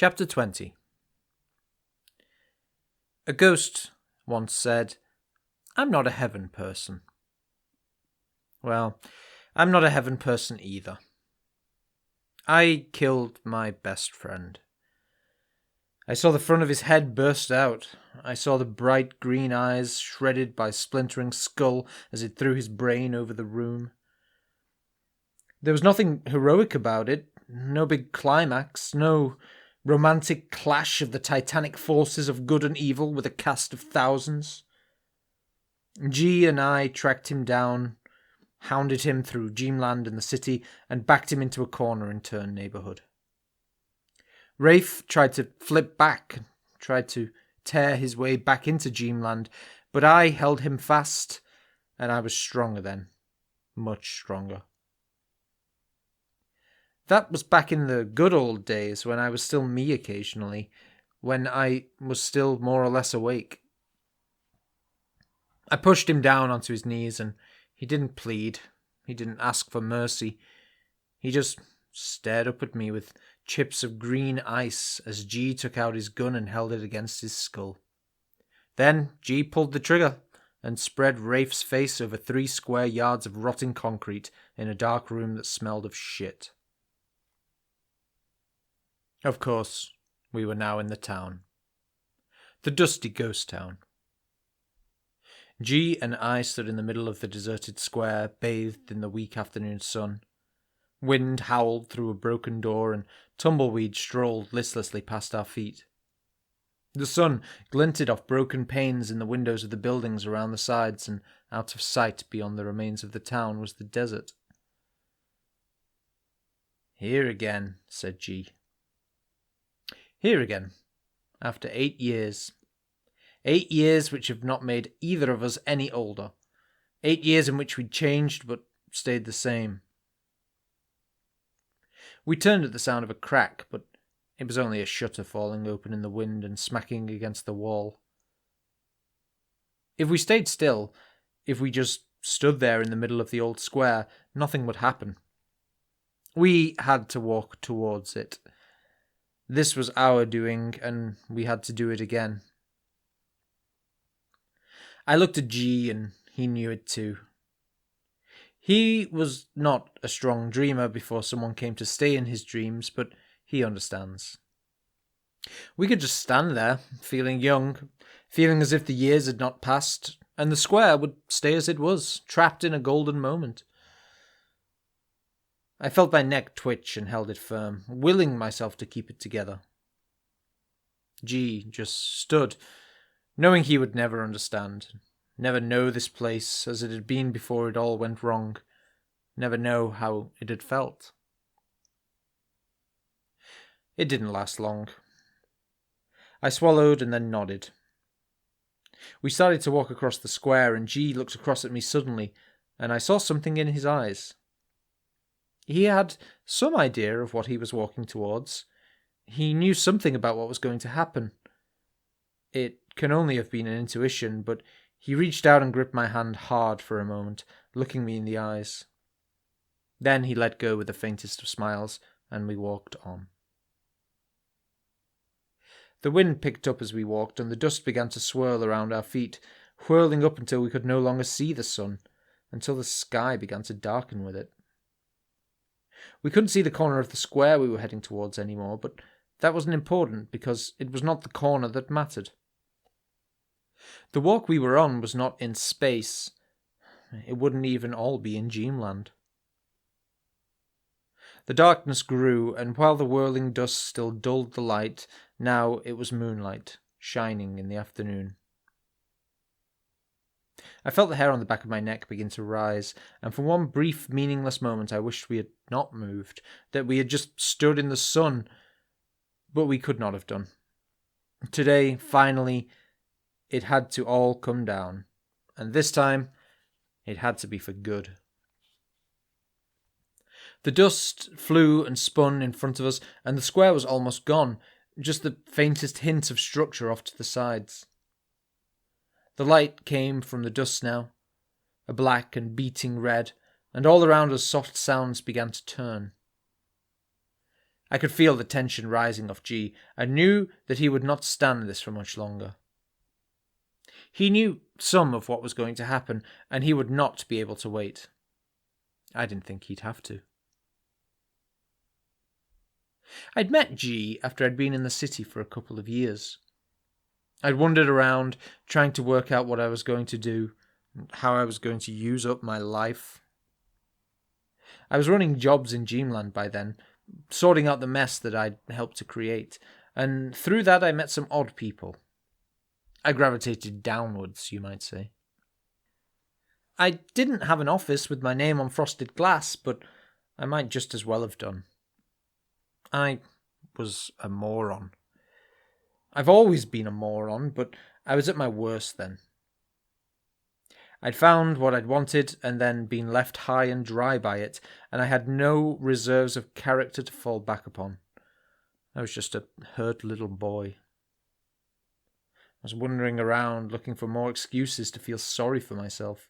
Chapter 20. A ghost once said, "I'm not a heaven person." Well, I'm not a heaven person either. I killed my best friend. I saw the front of his head burst out. I saw the bright green eyes shredded by splintering skull as it threw his brain over the room. There was nothing heroic about it, no big climax, no romantic clash of the titanic forces of good and evil with a cast of thousands. G and I tracked him down, hounded him through Dreamland and the city, and backed him into a corner in Turn neighborhood. Rafe tried to flip back, tried to tear his way back into Dreamland, but I held him fast, and I was stronger then, much stronger. That was back in the good old days when I was still me occasionally, when I was still more or less awake. I pushed him down onto his knees and he didn't plead, he didn't ask for mercy. He just stared up at me with chips of green ice as G took out his gun and held it against his skull. Then G pulled the trigger and spread Rafe's face over 3 square yards of rotting concrete in a dark room that smelled of shit. Of course, we were now in the town. The dusty ghost town. G and I stood in the middle of the deserted square, bathed in the weak afternoon sun. Wind howled through a broken door and tumbleweed strolled listlessly past our feet. The sun glinted off broken panes in the windows of the buildings around the sides, and out of sight beyond the remains of the town was the desert. "Here again," said G. Here again, after 8 years. 8 years which have not made either of us any older. 8 years in which we changed but stayed the same. We turned at the sound of a crack, but it was only a shutter falling open in the wind and smacking against the wall. If we stayed still, if we just stood there in the middle of the old square, nothing would happen. We had to walk towards it. This was our doing, and we had to do it again. I looked at G, and he knew it too. He was not a strong dreamer before someone came to stay in his dreams, but he understands. We could just stand there, feeling young, feeling as if the years had not passed, and the square would stay as it was, trapped in a golden moment. I felt my neck twitch and held it firm, willing myself to keep it together. G just stood, knowing he would never understand, never know this place as it had been before it all went wrong, never know how it had felt. It didn't last long. I swallowed and then nodded. We started to walk across the square, and G looked across at me suddenly, and I saw something in his eyes. He had some idea of what he was walking towards. He knew something about what was going to happen. It can only have been an intuition, but he reached out and gripped my hand hard for a moment, looking me in the eyes. Then he let go with the faintest of smiles, and we walked on. The wind picked up as we walked, and the dust began to swirl around our feet, whirling up until we could no longer see the sun, until the sky began to darken with it. We couldn't see the corner of the square we were heading towards anymore, but that wasn't important because it was not the corner that mattered. The walk we were on was not in space. It wouldn't even all be in Dreamland. The darkness grew, and while the whirling dust still dulled the light, now it was moonlight, shining in the afternoon. I felt the hair on the back of my neck begin to rise, and for one brief, meaningless moment I wished we had not moved, that we had just stood in the sun, but we could not have done. Today, finally, it had to all come down, and this time, it had to be for good. The dust flew and spun in front of us, and the square was almost gone, just the faintest hint of structure off to the sides. The light came from the dust now, a black and beating red, and all around us soft sounds began to turn. I could feel the tension rising off G. I knew that he would not stand this for much longer. He knew some of what was going to happen, and he would not be able to wait. I didn't think he'd have to. I'd met G after I'd been in the city for a couple of years. I'd wandered around, trying to work out what I was going to do, and how I was going to use up my life. I was running jobs in Dreamland by then, sorting out the mess that I'd helped to create, and through that I met some odd people. I gravitated downwards, you might say. I didn't have an office with my name on frosted glass, but I might just as well have done. I was a moron. I've always been a moron, but I was at my worst then. I'd found what I'd wanted and then been left high and dry by it, and I had no reserves of character to fall back upon. I was just a hurt little boy. I was wandering around looking for more excuses to feel sorry for myself.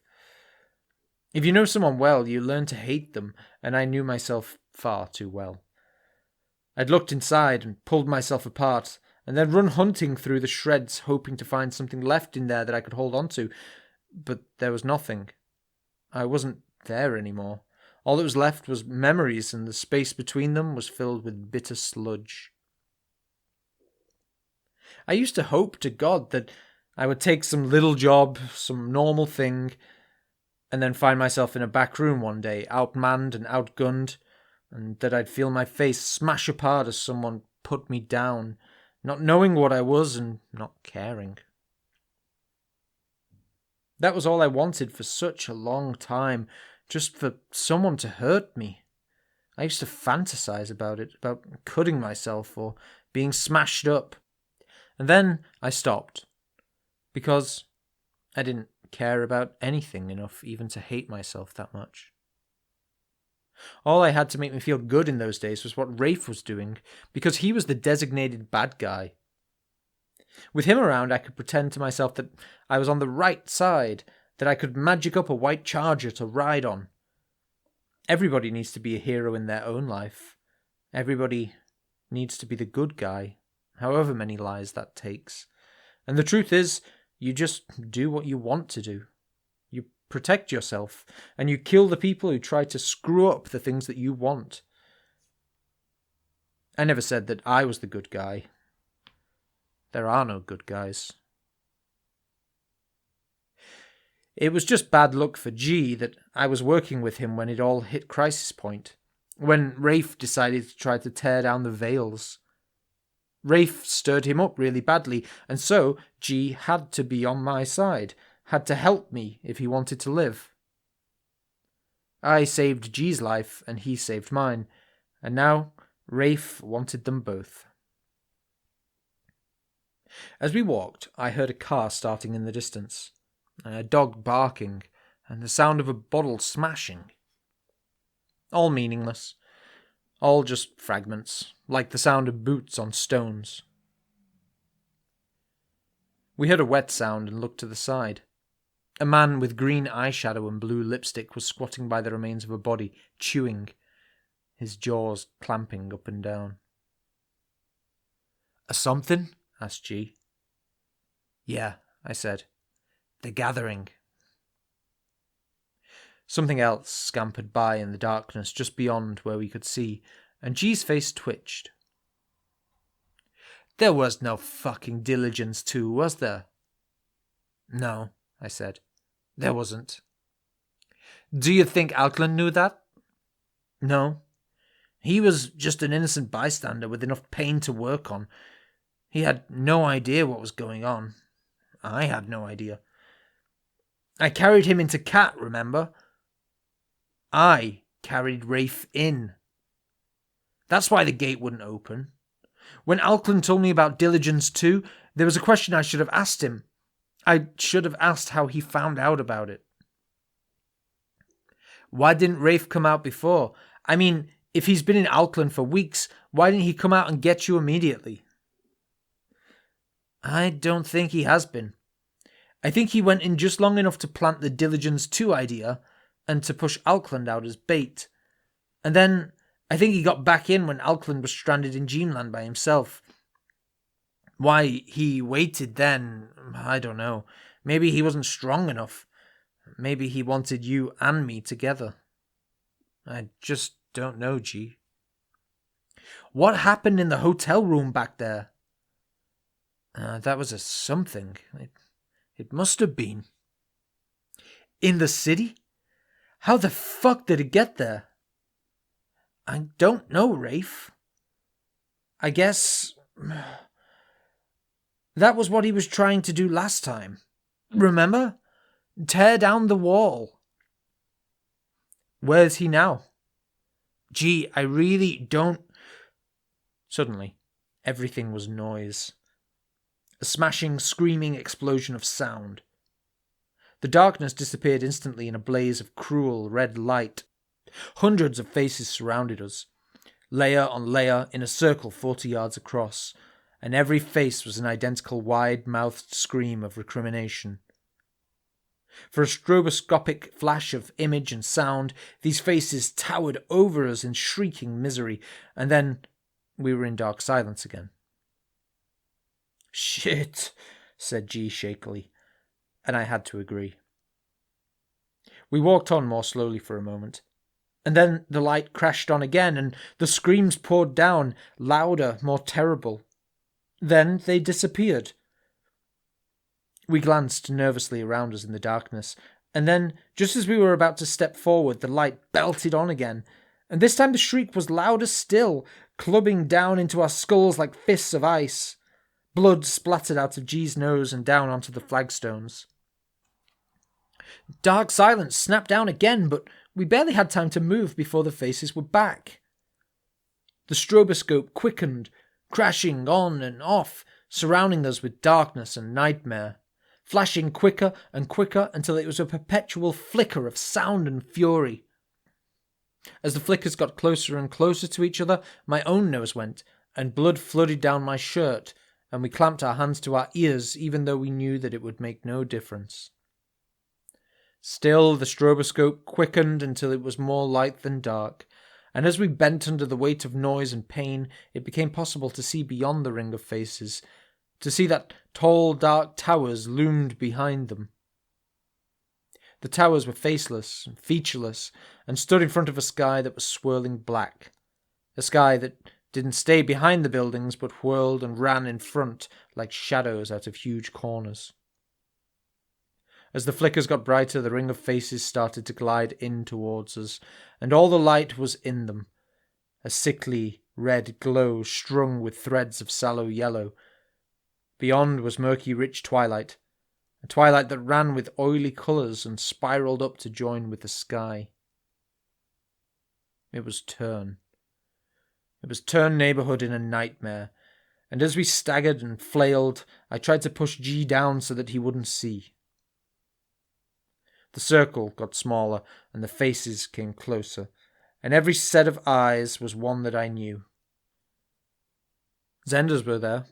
If you know someone well, you learn to hate them, and I knew myself far too well. I'd looked inside and pulled myself apart, and then run hunting through the shreds, hoping to find something left in there that I could hold on to. But there was nothing. I wasn't there anymore. All that was left was memories, and the space between them was filled with bitter sludge. I used to hope to God that I would take some little job, some normal thing, and then find myself in a back room one day, outmanned and outgunned, and that I'd feel my face smash apart as someone put me down, not knowing what I was and not caring. That was all I wanted for such a long time, just for someone to hurt me. I used to fantasize about it, about cutting myself or being smashed up. And then I stopped, because I didn't care about anything enough even to hate myself that much. All I had to make me feel good in those days was what Rafe was doing, because he was the designated bad guy. With him around, I could pretend to myself that I was on the right side, that I could magic up a white charger to ride on. Everybody needs to be a hero in their own life. Everybody needs to be the good guy, however many lies that takes. And the truth is, you just do what you want to do. You protect yourself, and you kill the people who try to screw up the things that you want. I never said that I was the good guy. There are no good guys. It was just bad luck for G that I was working with him when it all hit crisis point, when Rafe decided to try to tear down the veils. Rafe stirred him up really badly, and so G had to be on my side, had to help me if he wanted to live. I saved G's life, and he saved mine, and now Rafe wanted them both. As we walked, I heard a car starting in the distance, a dog barking, and the sound of a bottle smashing. All meaningless. All just fragments, like the sound of boots on stones. We heard a wet sound and looked to the side. A man with green eyeshadow and blue lipstick was squatting by the remains of a body, chewing, his jaws clamping up and down. "A something?" asked G. "Yeah," I said. "They're gathering." Something else scampered by in the darkness just beyond where we could see, and G's face twitched. "There was no fucking Diligence 2, was there?" "No," I said. "There wasn't." "Do you think Alkland knew that?" "No. He was just an innocent bystander with enough pain to work on. He had no idea what was going on. I had no idea. I carried him into Cat, remember? I carried Rafe in. That's why the gate wouldn't open. When Alkland told me about Diligence 2, there was a question I should have asked him. I should have asked how he found out about it." "Why didn't Rafe come out before? I mean, if he's been in Alkland for weeks, why didn't he come out and get you immediately?" "I don't think he has been. I think he went in just long enough to plant the Diligence 2 idea and to push Alkland out as bait. And then, I think he got back in when Alkland was stranded in Dreamland by himself. Why he waited then, I don't know. Maybe he wasn't strong enough. Maybe he wanted you and me together. I just don't know, G. What happened in the hotel room back there? That was a something. It must have been. In the city? How the fuck did it get there? I don't know, Rafe. I guess that was what he was trying to do last time. Remember? Tear down the wall. Where's he now? Gee, I really don't... Suddenly, everything was noise. A smashing, screaming explosion of sound. The darkness disappeared instantly in a blaze of cruel red light. Hundreds of faces surrounded us, layer on layer in a circle 40 yards across, and every face was an identical wide-mouthed scream of recrimination. For a stroboscopic flash of image and sound, these faces towered over us in shrieking misery, and then we were in dark silence again. Shit, said G shakily, and I had to agree. We walked on more slowly for a moment, and then the light crashed on again, and the screams poured down, louder, more terrible. Then they disappeared. We glanced nervously around us in the darkness, and then, just as we were about to step forward, the light belted on again, and this time the shriek was louder still, clubbing down into our skulls like fists of ice. Blood splattered out of G's nose and down onto the flagstones. Dark silence snapped down again, but we barely had time to move before the faces were back. The stroboscope quickened, crashing on and off, surrounding us with darkness and nightmare, flashing quicker and quicker until it was a perpetual flicker of sound and fury. As the flickers got closer and closer to each other, my own nose went, and blood flooded down my shirt, and we clamped our hands to our ears even though we knew that it would make no difference. Still, the stroboscope quickened until it was more light than dark, and as we bent under the weight of noise and pain, it became possible to see beyond the ring of faces, to see that tall, dark towers loomed behind them. The towers were faceless and featureless, and stood in front of a sky that was swirling black, a sky that didn't stay behind the buildings but whirled and ran in front like shadows out of huge corners. As the flickers got brighter, the ring of faces started to glide in towards us, and all the light was in them, a sickly red glow strung with threads of sallow yellow. Beyond was murky rich twilight, a twilight that ran with oily colours and spiralled up to join with the sky. It was Turn. It was Turn neighbourhood in a nightmare, and as we staggered and flailed, I tried to push G down so that he wouldn't see. The circle got smaller, and the faces came closer, and every set of eyes was one that I knew. Zenda's were there,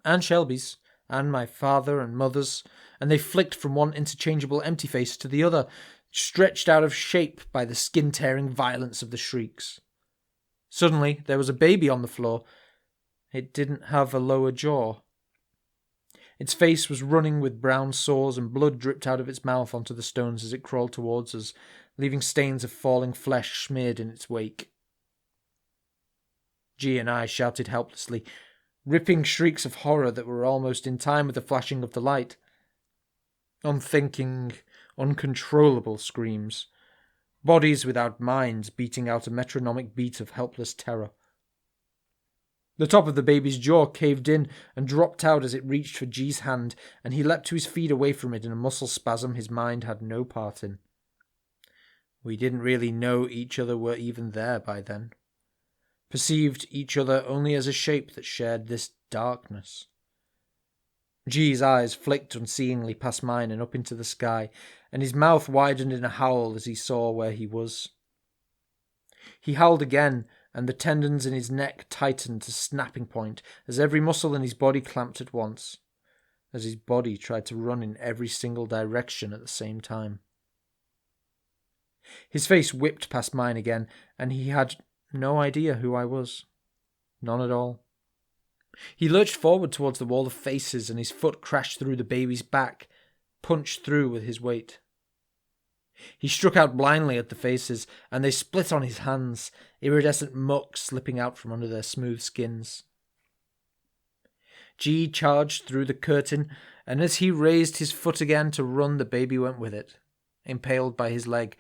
and Shelby's, and my father and mother's, and they flicked from one interchangeable empty face to the other, stretched out of shape by the skin-tearing violence of the shrieks. Suddenly, there was a baby on the floor. It didn't have a lower jaw. Its face was running with brown sores, and blood dripped out of its mouth onto the stones as it crawled towards us, leaving stains of falling flesh smeared in its wake. G and I shouted helplessly, ripping shrieks of horror that were almost in time with the flashing of the light. Unthinking, uncontrollable screams. Bodies without minds beating out a metronomic beat of helpless terror. The top of the baby's jaw caved in and dropped out as it reached for G's hand, and he leapt to his feet away from it in a muscle spasm his mind had no part in. We didn't really know each other were even there by then. Perceived each other only as a shape that shared this darkness. G's eyes flicked unseeingly past mine and up into the sky, and his mouth widened in a howl as he saw where he was. He howled again, and the tendons in his neck tightened to snapping point as every muscle in his body clamped at once, as his body tried to run in every single direction at the same time. His face whipped past mine again, and he had no idea who I was. None at all. He lurched forward towards the wall of faces, and his foot crashed through the baby's back, punched through with his weight. He struck out blindly at the faces, and they split on his hands, iridescent muck slipping out from under their smooth skins. G charged through the curtain, and as he raised his foot again to run, the baby went with it, impaled by his leg,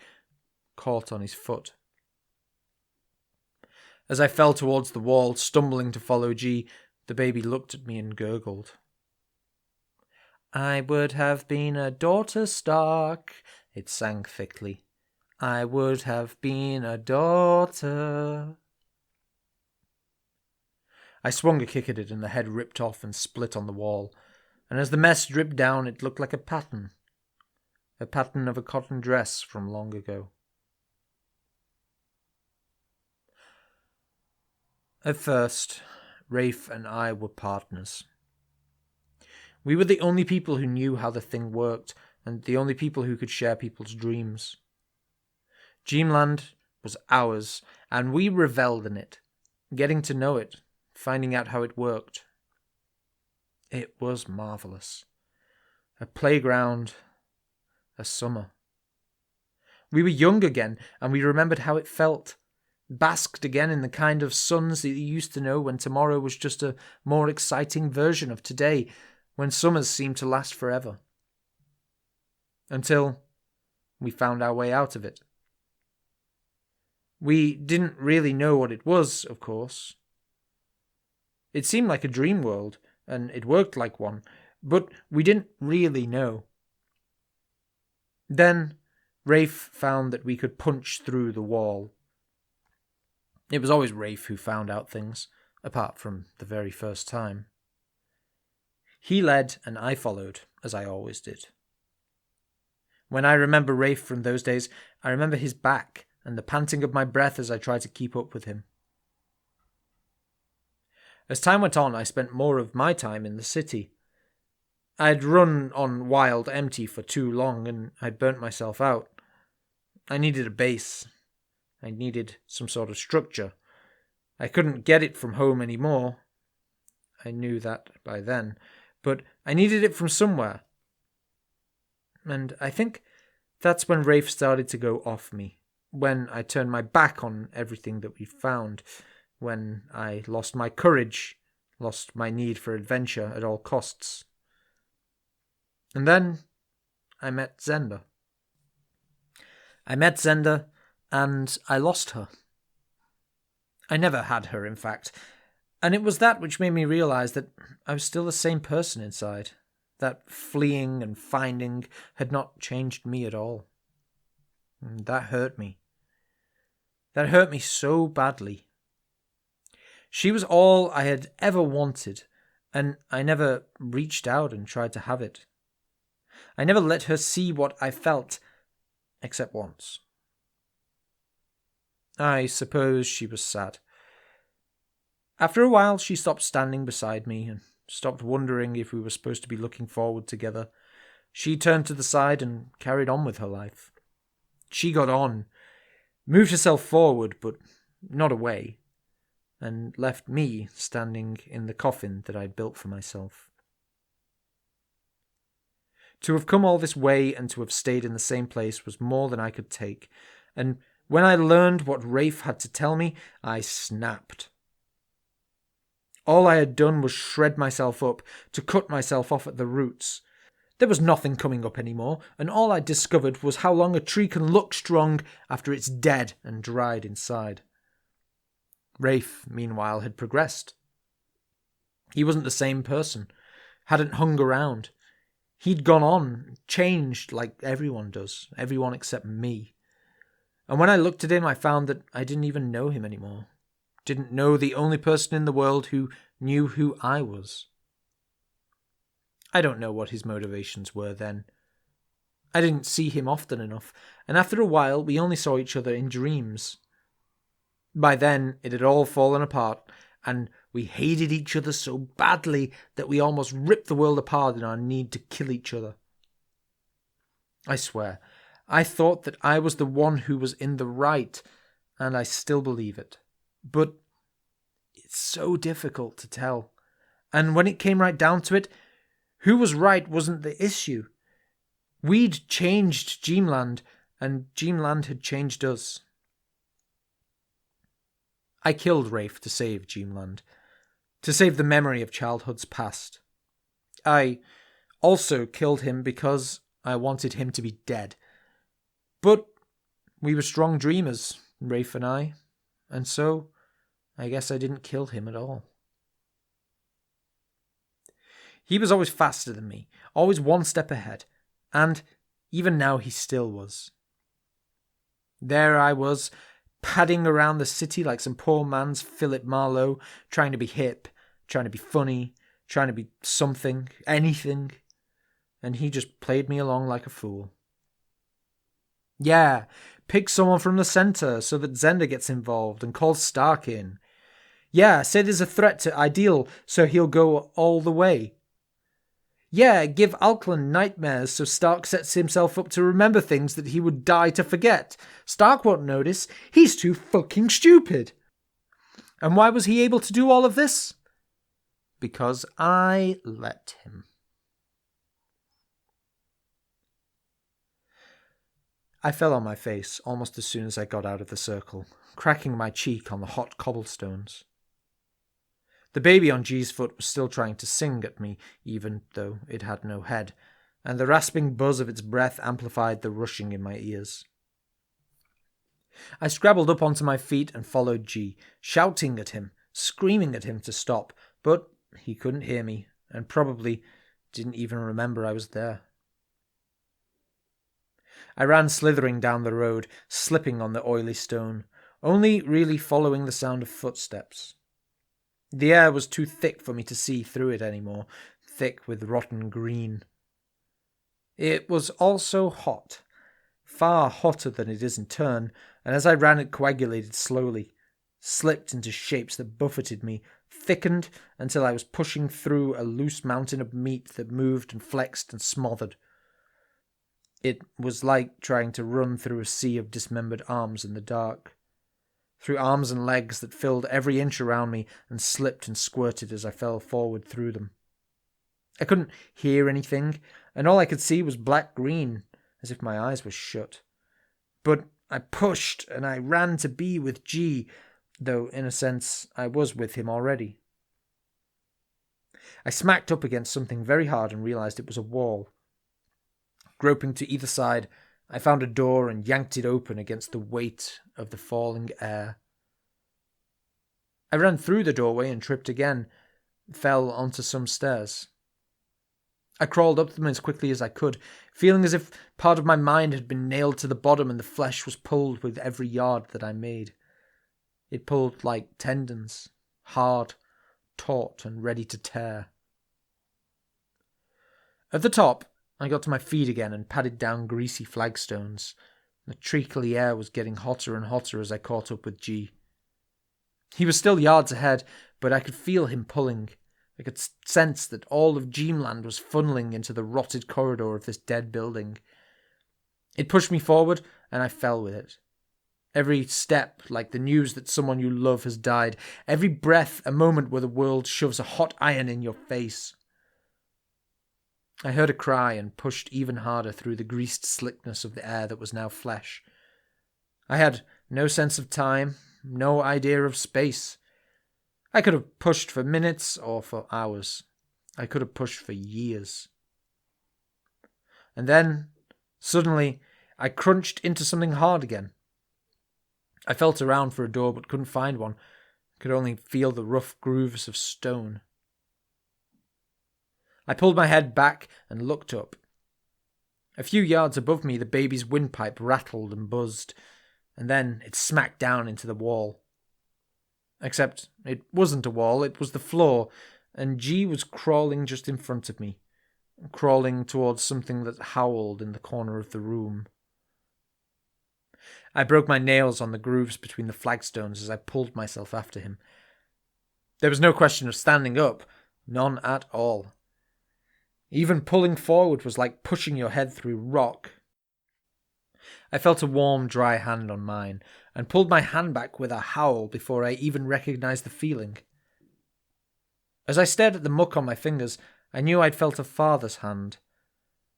caught on his foot. As I fell towards the wall, stumbling to follow G, the baby looked at me and gurgled. "I would have been a daughter Stark," it sang thickly. "I would have been a daughter." I swung a kick at it, and the head ripped off and split on the wall, and as the mess dripped down, it looked like a pattern of a cotton dress from long ago. At first, Rafe and I were partners. We were the only people who knew how the thing worked, and the only people who could share people's dreams. Dreamland was ours, and we revelled in it, getting to know it, finding out how it worked. It was marvelous. A playground, a summer. We were young again, and we remembered how it felt, basked again in the kind of suns that you used to know when tomorrow was just a more exciting version of today, when summers seemed to last forever. Until we found our way out of it. We didn't really know what it was, of course. It seemed like a dream world, and it worked like one, but we didn't really know. Then Rafe found that we could punch through the wall. It was always Rafe who found out things, apart from the very first time. He led and I followed, as I always did. When I remember Rafe from those days, I remember his back and the panting of my breath as I tried to keep up with him. As time went on, I spent more of my time in the city. I'd run on wild empty for too long, and I'd burnt myself out. I needed a base. I needed some sort of structure. I couldn't get it from home anymore. I knew that by then, but I needed it from somewhere. And I think that's when Rafe started to go off me, when I turned my back on everything that we'd found, when I lost my courage, lost my need for adventure at all costs. And then I met Zenda. And I lost her. I never had her, in fact, and it was that which made me realize that I was still the same person inside. That fleeing and finding had not changed me at all. And that hurt me. That hurt me so badly. She was all I had ever wanted, and I never reached out and tried to have it. I never let her see what I felt, except once. I suppose she was sad. After a while, she stopped standing beside me and stopped wondering if we were supposed to be looking forward together. She turned to the side and carried on with her life. She got on, moved herself forward, but not away, and left me standing in the coffin that I'd built for myself. To have come all this way and to have stayed in the same place was more than I could take, and when I learned what Rafe had to tell me, I snapped. All I had done was shred myself up, to cut myself off at the roots. There was nothing coming up anymore, and all I discovered was how long a tree can look strong after it's dead and dried inside. Rafe, meanwhile, had progressed. He wasn't the same person, hadn't hung around. He'd gone on, changed like everyone does, everyone except me. And when I looked at him, I found that I didn't even know him anymore. Didn't know the only person in the world who knew who I was. I don't know what his motivations were then. I didn't see him often enough, and after a while we only saw each other in dreams. By then it had all fallen apart, and we hated each other so badly that we almost ripped the world apart in our need to kill each other. I swear, I thought that I was the one who was in the right, and I still believe it. But it's so difficult to tell. And when it came right down to it, who was right wasn't the issue. We'd changed Dreamland, and Dreamland had changed us. I killed Rafe to save Dreamland, to save the memory of childhood's past. I also killed him because I wanted him to be dead. But we were strong dreamers, Rafe and I, and so I guess I didn't kill him at all. He was always faster than me, always one step ahead, and even now he still was. There I was, padding around the city like some poor man's Philip Marlowe, trying to be hip, trying to be funny, trying to be something, anything, and he just played me along like a fool. Yeah, pick someone from the centre so that Zender gets involved and calls Stark in. Yeah, say there's a threat to Ideal so he'll go all the way. Yeah, give Alkland nightmares so Stark sets himself up to remember things that he would die to forget. Stark won't notice. He's too fucking stupid. And why was he able to do all of this? Because I let him. I fell on my face almost as soon as I got out of the circle, cracking my cheek on the hot cobblestones. The baby on G's foot was still trying to sing at me, even though it had no head, and the rasping buzz of its breath amplified the rushing in my ears. I scrabbled up onto my feet and followed G, shouting at him, screaming at him to stop, but he couldn't hear me, and probably didn't even remember I was there. I ran slithering down the road, slipping on the oily stone, only really following the sound of footsteps. The air was too thick for me to see through it anymore, thick with rotten green. It was also hot, far hotter than it is in turn, and as I ran it coagulated slowly, slipped into shapes that buffeted me, thickened until I was pushing through a loose mountain of meat that moved and flexed and smothered. It was like trying to run through a sea of dismembered arms in the dark, through arms and legs that filled every inch around me and slipped and squirted as I fell forward through them. I couldn't hear anything, and all I could see was black-green, as if my eyes were shut. But I pushed, and I ran to be with G, though in a sense I was with him already. I smacked up against something very hard and realized it was a wall. Groping to either side, I found a door and yanked it open against the weight of the falling air. I ran through the doorway and tripped again, fell onto some stairs. I crawled up them as quickly as I could, feeling as if part of my mind had been nailed to the bottom and the flesh was pulled with every yard that I made. It pulled like tendons, hard, taut, and ready to tear. At the top, I got to my feet again and padded down greasy flagstones. The treacly air was getting hotter and hotter as I caught up with G. He was still yards ahead, but I could feel him pulling. I could sense that all of Dreamland was funneling into the rotted corridor of this dead building. It pushed me forward, and I fell with it. Every step like the news that someone you love has died. Every breath a moment where the world shoves a hot iron in your face. I heard a cry and pushed even harder through the greased slickness of the air that was now flesh. I had no sense of time, no idea of space. I could have pushed for minutes or for hours. I could have pushed for years. And then, suddenly, I crunched into something hard again. I felt around for a door but couldn't find one. Could only feel the rough grooves of stone. I pulled my head back and looked up. A few yards above me, the baby's windpipe rattled and buzzed, and then it smacked down into the wall. Except it wasn't a wall, it was the floor, and G was crawling just in front of me, crawling towards something that howled in the corner of the room. I broke my nails on the grooves between the flagstones as I pulled myself after him. There was no question of standing up, none at all. Even pulling forward was like pushing your head through rock. I felt a warm, dry hand on mine, and pulled my hand back with a howl before I even recognized the feeling. As I stared at the muck on my fingers, I knew I'd felt a father's hand,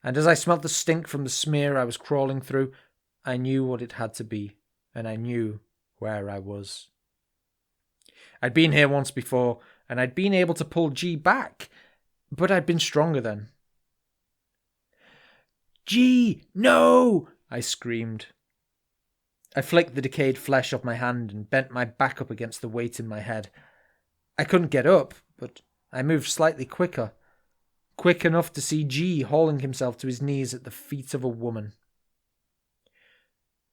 and as I smelt the stink from the smear I was crawling through, I knew what it had to be, and I knew where I was. I'd been here once before, and I'd been able to pull G back, but I'd been stronger then. "G, no!" I screamed. I flicked the decayed flesh off my hand and bent my back up against the weight in my head. I couldn't get up, but I moved slightly quicker, quick enough to see G hauling himself to his knees at the feet of a woman.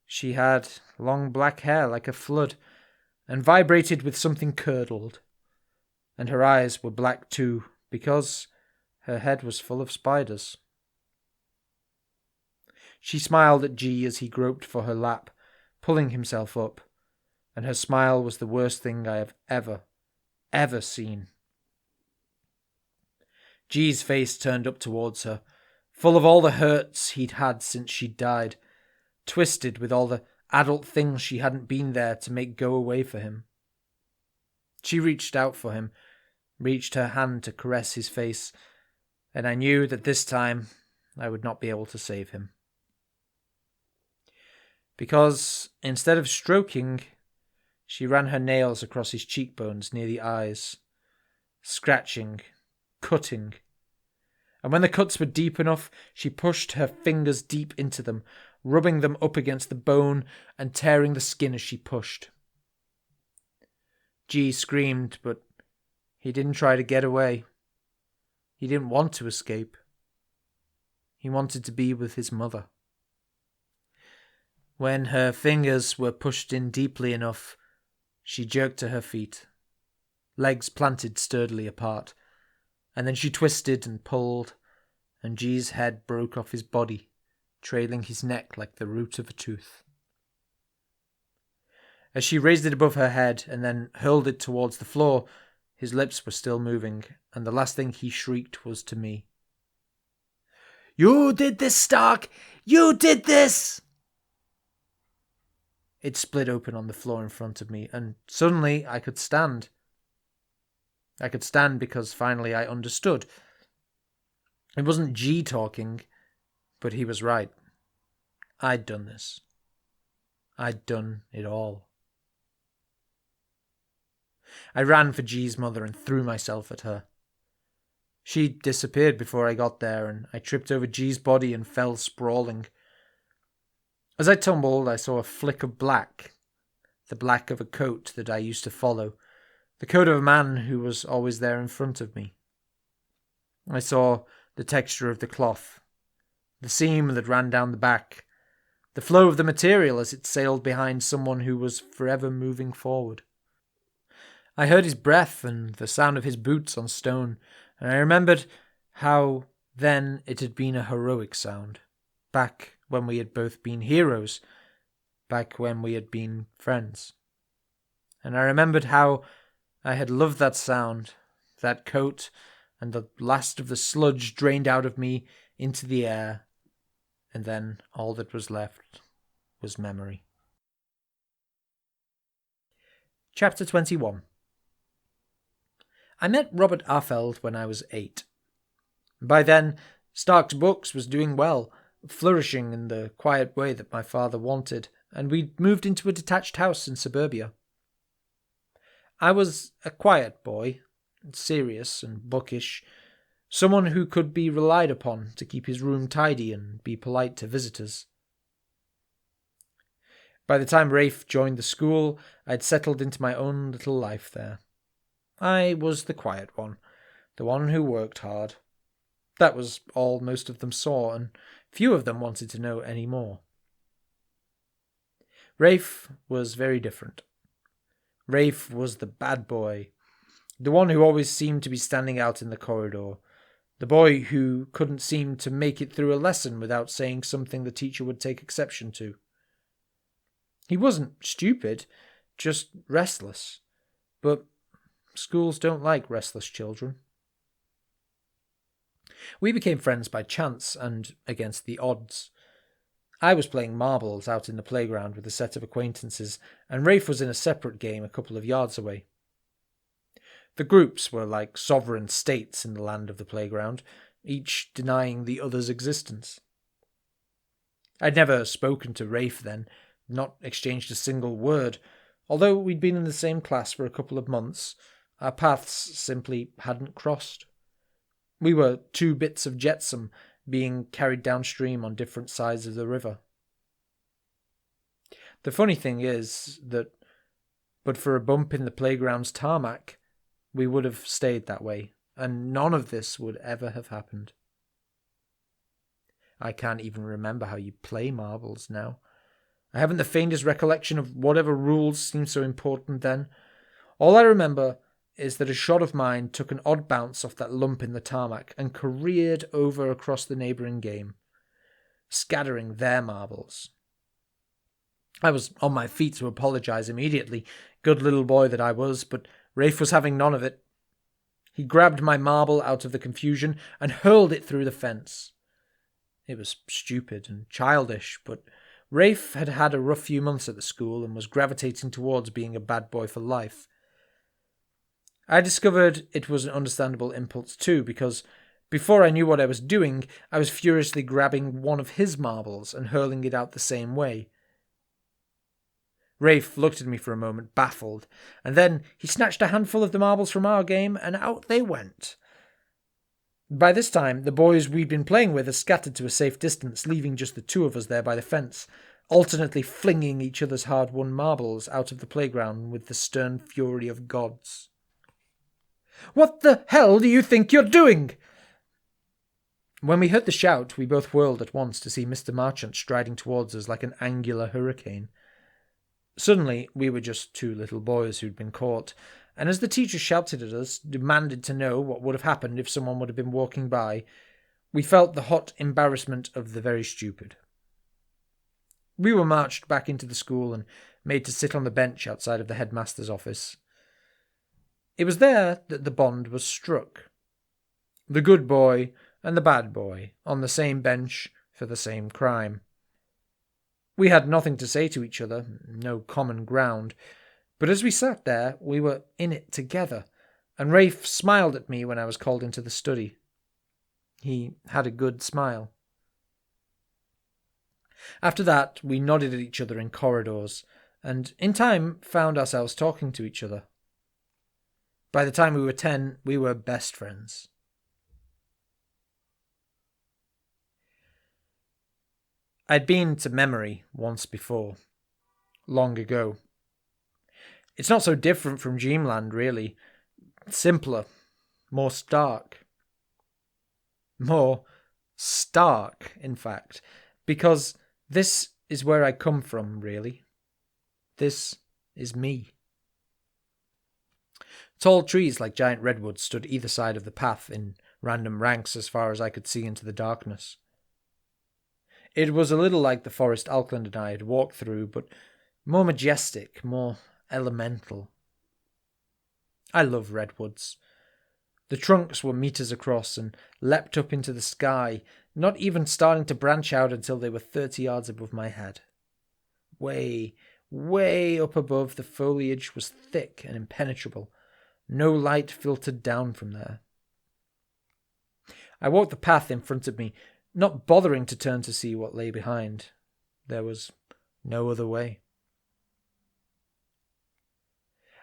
She had long black hair like a flood, and vibrated with something curdled, and her eyes were black too, because her head was full of spiders. She smiled at G as he groped for her lap, pulling himself up, and her smile was the worst thing I have ever seen. G's face turned up towards her, full of all the hurts he'd had since she'd died, twisted with all the adult things she hadn't been there to make go away for him. She reached out for him, reached her hand to caress his face, and I knew that this time I would not be able to save him. Because instead of stroking, she ran her nails across his cheekbones near the eyes, scratching, cutting. And when the cuts were deep enough, she pushed her fingers deep into them, rubbing them up against the bone and tearing the skin as she pushed. G screamed, but he didn't try to get away. He didn't want to escape. He wanted to be with his mother. When her fingers were pushed in deeply enough, she jerked to her feet, legs planted sturdily apart, and then she twisted and pulled, and G's head broke off his body, trailing his neck like the root of a tooth. As she raised it above her head and then hurled it towards the floor, his lips were still moving, and the last thing he shrieked was to me. "You did this, Stark! You did this!" It split open on the floor in front of me, and suddenly I could stand. I could stand because finally I understood. It wasn't G talking, but he was right. I'd done this. I'd done it all. I ran for G's mother and threw myself at her. She disappeared before I got there, and I tripped over G's body and fell sprawling. As I tumbled, I saw a flick of black, the black of a coat that I used to follow, the coat of a man who was always there in front of me. I saw the texture of the cloth, the seam that ran down the back, the flow of the material as it sailed behind someone who was forever moving forward. I heard his breath and the sound of his boots on stone, and I remembered how then it had been a heroic sound, back when we had both been heroes, back when we had been friends. And I remembered how I had loved that sound, that coat, and the last of the sludge drained out of me into the air, and then all that was left was memory. Chapter 21. I met Robert Arfeld when I was 8. By then, Stark's Books was doing well, flourishing in the quiet way that my father wanted, and we'd moved into a detached house in suburbia. I was a quiet boy, serious and bookish, someone who could be relied upon to keep his room tidy and be polite to visitors. By the time Rafe joined the school, I'd settled into my own little life there. I was the quiet one, the one who worked hard. That was all most of them saw, and few of them wanted to know any more. Rafe was very different. Rafe was the bad boy, the one who always seemed to be standing out in the corridor, the boy who couldn't seem to make it through a lesson without saying something the teacher would take exception to. He wasn't stupid, just restless, but schools don't like restless children. We became friends by chance and against the odds. I was playing marbles out in the playground with a set of acquaintances, and Rafe was in a separate game a couple of yards away. The groups were like sovereign states in the land of the playground, each denying the other's existence. I'd never spoken to Rafe then, not exchanged a single word. Although we'd been in the same class for a couple of months, our paths simply hadn't crossed. We were two bits of jetsam being carried downstream on different sides of the river. The funny thing is that, but for a bump in the playground's tarmac, we would have stayed that way, and none of this would ever have happened. I can't even remember how you play marbles now. I haven't the faintest recollection of whatever rules seemed so important then. All I remember is that a shot of mine took an odd bounce off that lump in the tarmac and careered over across the neighbouring game, scattering their marbles. I was on my feet to apologise immediately, good little boy that I was, but Rafe was having none of it. He grabbed my marble out of the confusion and hurled it through the fence. It was stupid and childish, but Rafe had had a rough few months at the school and was gravitating towards being a bad boy for life. I discovered it was an understandable impulse too, because before I knew what I was doing, I was furiously grabbing one of his marbles and hurling it out the same way. Rafe looked at me for a moment, baffled, and then he snatched a handful of the marbles from our game, and out they went. By this time, the boys we'd been playing with had scattered to a safe distance, leaving just the two of us there by the fence, alternately flinging each other's hard-won marbles out of the playground with the stern fury of gods. "What the hell do you think you're doing?" When we heard the shout, we both whirled at once to see Mr. Marchant striding towards us like an angular hurricane. Suddenly, we were just two little boys who'd been caught, and as the teacher shouted at us, demanded to know what would have happened if someone would have been walking by, we felt the hot embarrassment of the very stupid. We were marched back into the school and made to sit on the bench outside of the headmaster's office. It was there that the bond was struck. The good boy and the bad boy on the same bench for the same crime. We had nothing to say to each other, no common ground, but as we sat there, we were in it together, and Rafe smiled at me when I was called into the study. He had a good smile. After that, we nodded at each other in corridors, and in time found ourselves talking to each other. By the time we were 10, we were best friends. I'd been to Memory once before, long ago. It's not so different from Dreamland, really. Simpler, more stark. More stark, in fact, because this is where I come from, really. This is me. Tall trees like giant redwoods stood either side of the path in random ranks as far as I could see into the darkness. It was a little like the forest Alkland and I had walked through, but more majestic, more elemental. I love redwoods. The trunks were meters across and leapt up into the sky, not even starting to branch out until they were 30 yards above my head. Way, way up above, the foliage was thick and impenetrable. No light filtered down from there. I walked the path in front of me, not bothering to turn to see what lay behind. There was no other way.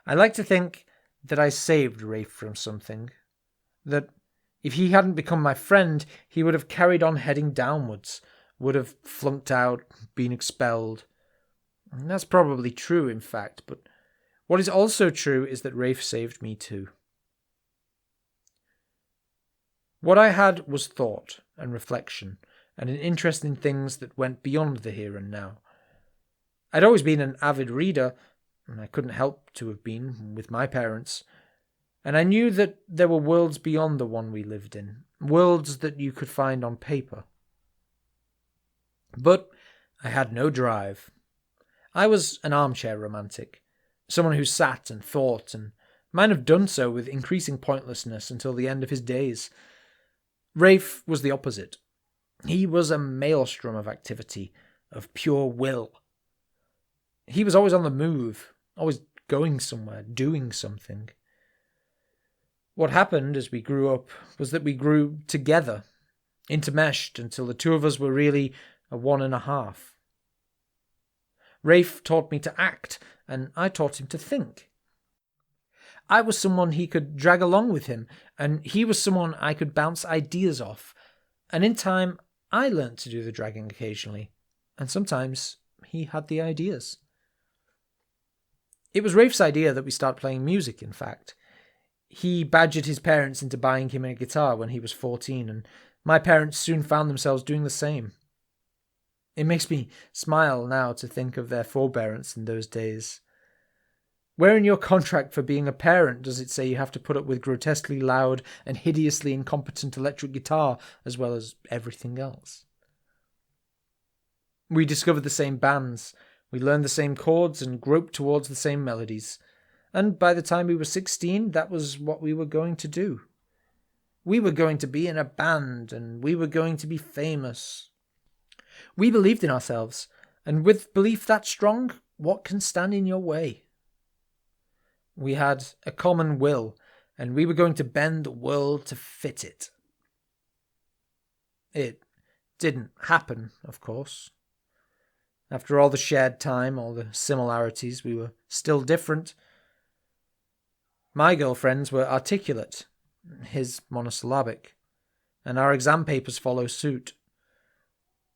I like to think that I saved Rafe from something, that if he hadn't become my friend, he would have carried on heading downwards, would have flunked out, been expelled. And that's probably true, in fact, but what is also true is that Rafe saved me too. What I had was thought and reflection, and an interest in things that went beyond the here and now. I'd always been an avid reader, and I couldn't help to have been with my parents, and I knew that there were worlds beyond the one we lived in, worlds that you could find on paper. But I had no drive. I was an armchair romantic, someone who sat and thought, and might have done so with increasing pointlessness until the end of his days. Rafe was the opposite. He was a maelstrom of activity, of pure will. He was always on the move, always going somewhere, doing something. What happened as we grew up was that we grew together, intermeshed, until the two of us were really a one and a half. Rafe taught me to act, and I taught him to think. I was someone he could drag along with him, and he was someone I could bounce ideas off. And in time, I learnt to do the dragging occasionally, and sometimes he had the ideas. It was Rafe's idea that we start playing music, in fact. He badgered his parents into buying him a guitar when he was 14, and my parents soon found themselves doing the same. It makes me smile now to think of their forbearance in those days. Where in your contract for being a parent does it say you have to put up with grotesquely loud and hideously incompetent electric guitar as well as everything else? We discovered the same bands, we learned the same chords and groped towards the same melodies, and by the time we were 16, that was what we were going to do. We were going to be in a band, and we were going to be famous. We believed in ourselves, and with belief that strong, what can stand in your way? We had a common will, and we were going to bend the world to fit it. It didn't happen, of course. After all the shared time, all the similarities, we were still different. My girlfriends were articulate, his monosyllabic, and our exam papers follow suit.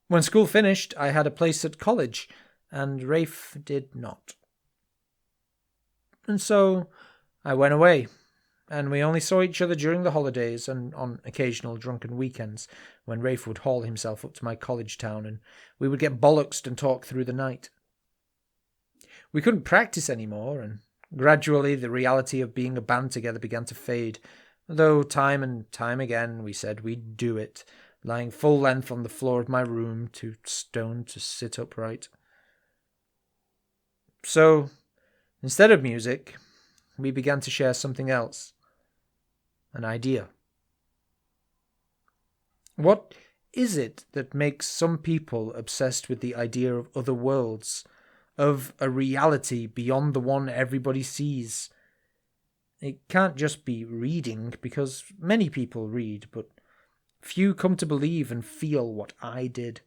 When school finished, I had a place at college, and Rafe did not. And so I went away, and we only saw each other during the holidays and on occasional drunken weekends when Rafe would haul himself up to my college town and we would get bollocksed and talk through the night. We couldn't practice anymore, and gradually the reality of being a band together began to fade, though time and time again we said we'd do it, lying full length on the floor of my room, too stoned to sit upright. So, instead of music, we began to share something else. An idea. What is it that makes some people obsessed with the idea of other worlds, of a reality beyond the one everybody sees? It can't just be reading, because many people read, but few come to believe and feel what I did.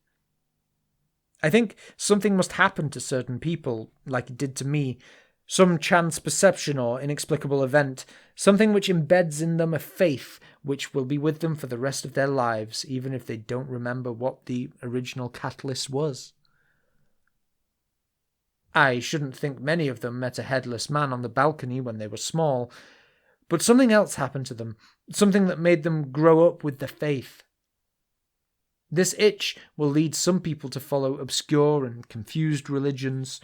I think something must happen to certain people, like it did to me, some chance perception or inexplicable event, something which embeds in them a faith which will be with them for the rest of their lives, even if they don't remember what the original catalyst was. I shouldn't think many of them met a headless man on the balcony when they were small, but something else happened to them, something that made them grow up with the faith. This itch will lead some people to follow obscure and confused religions,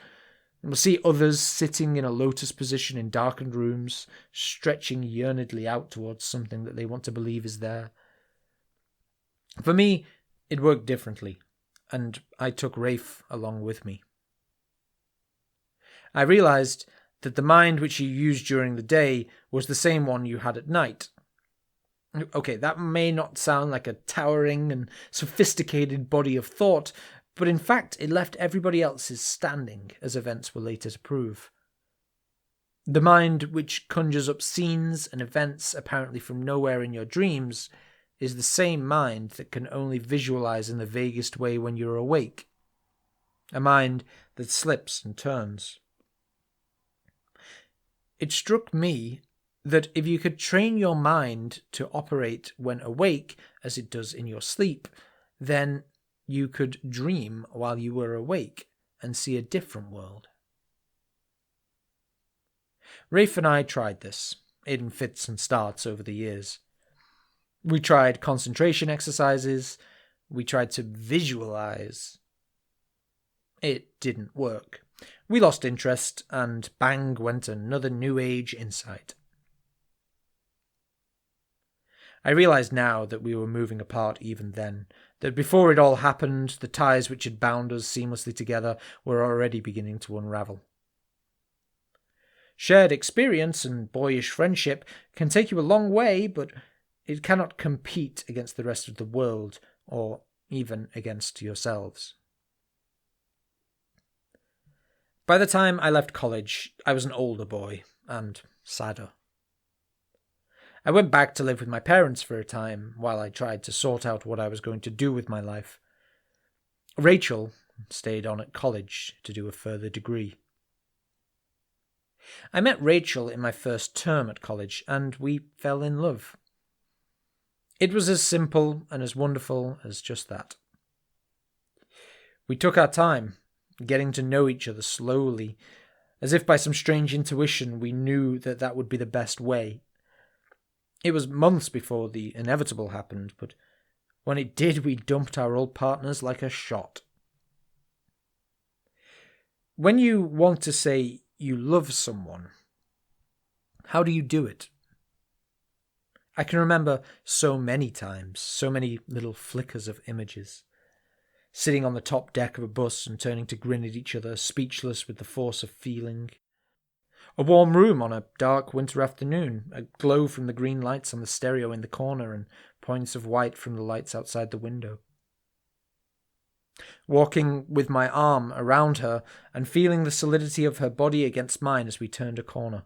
and we'll see others sitting in a lotus position in darkened rooms, stretching yearnedly out towards something that they want to believe is there. For me, it worked differently, and I took Rafe along with me. I realized that the mind which you used during the day was the same one you had at night. Okay, that may not sound like a towering and sophisticated body of thought, but in fact it left everybody else's standing, as events were later to prove. The mind which conjures up scenes and events apparently from nowhere in your dreams is the same mind that can only visualize in the vaguest way when you're awake. A mind that slips and turns. It struck me that if you could train your mind to operate when awake, as it does in your sleep, then you could dream while you were awake and see a different world. Rafe and I tried this, in fits and starts over the years. We tried concentration exercises, we tried to visualize. It didn't work. We lost interest, and bang went another New Age insight. I realized now that we were moving apart even then, that before it all happened, the ties which had bound us seamlessly together were already beginning to unravel. Shared experience and boyish friendship can take you a long way, but it cannot compete against the rest of the world, or even against yourselves. By the time I left college, I was an older boy and sadder. I went back to live with my parents for a time while I tried to sort out what I was going to do with my life. Rachel stayed on at college to do a further degree. I met Rachel in my first term at college, and we fell in love. It was as simple and as wonderful as just that. We took our time, getting to know each other slowly, as if by some strange intuition we knew that that would be the best way. It was months before the inevitable happened, but when it did, we dumped our old partners like a shot. When you want to say you love someone, how do you do it? I can remember so many times, so many little flickers of images. Sitting on the top deck of a bus and turning to grin at each other, speechless with the force of feeling. A warm room on a dark winter afternoon, a glow from the green lights on the stereo in the corner and points of white from the lights outside the window. Walking with my arm around her and feeling the solidity of her body against mine as we turned a corner.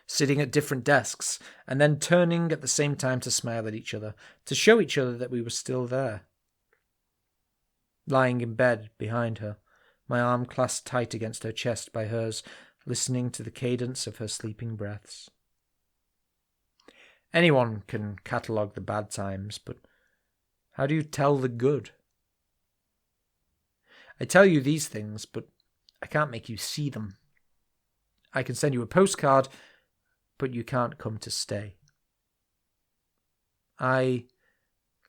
Sitting at different desks and then turning at the same time to smile at each other, to show each other that we were still there. Lying in bed behind her, my arm clasped tight against her chest by hers, listening to the cadence of her sleeping breaths. Anyone can catalogue the bad times, but how do you tell the good? I tell you these things, but I can't make you see them. I can send you a postcard, but you can't come to stay. I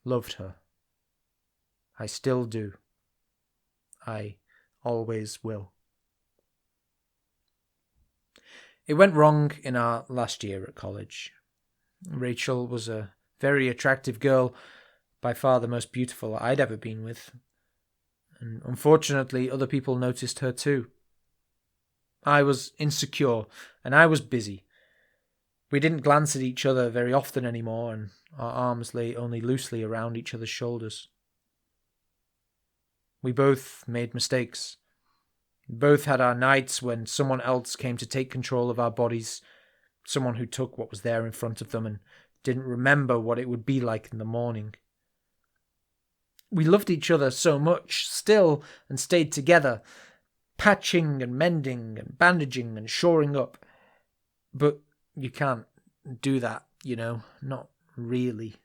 loved her. I still do. I always will. It went wrong in our last year at college. Rachel was a very attractive girl, by far the most beautiful I'd ever been with. And unfortunately, other people noticed her too. I was insecure, and I was busy. We didn't glance at each other very often anymore, and our arms lay only loosely around each other's shoulders. We both made mistakes. We both had our nights when someone else came to take control of our bodies, someone who took what was there in front of them and didn't remember what it would be like in the morning. We loved each other so much still and stayed together, patching and mending and bandaging and shoring up. But you can't do that, not really.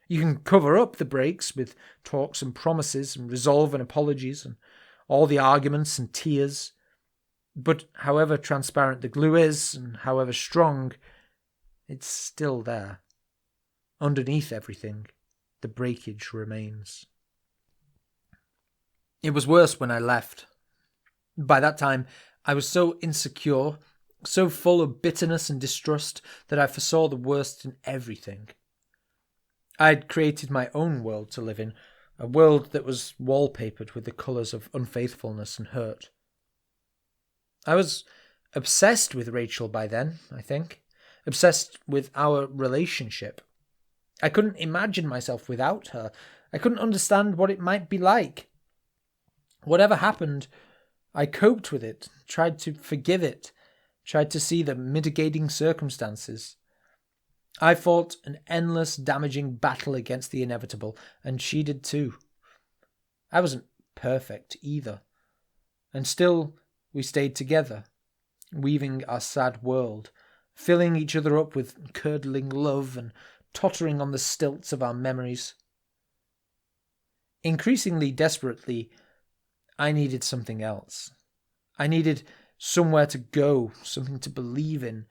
You can cover up the breaks with talks and promises and resolve and apologies and all the arguments and tears. But however transparent the glue is and however strong, it's still there. Underneath everything, the breakage remains. It was worse when I left. By that time, I was so insecure, so full of bitterness and distrust that I foresaw the worst in everything. I'd created my own world to live in, a world that was wallpapered with the colours of unfaithfulness and hurt. I was obsessed with Rachel by then, I think. Obsessed with our relationship. I couldn't imagine myself without her. I couldn't understand what it might be like. Whatever happened, I coped with it, tried to forgive it, tried to see the mitigating circumstances. I fought an endless, damaging battle against the inevitable, and she did too. I wasn't perfect either. And still, we stayed together, weaving our sad world, filling each other up with curdling love and tottering on the stilts of our memories. Increasingly desperately, I needed something else. I needed somewhere to go, something to believe in.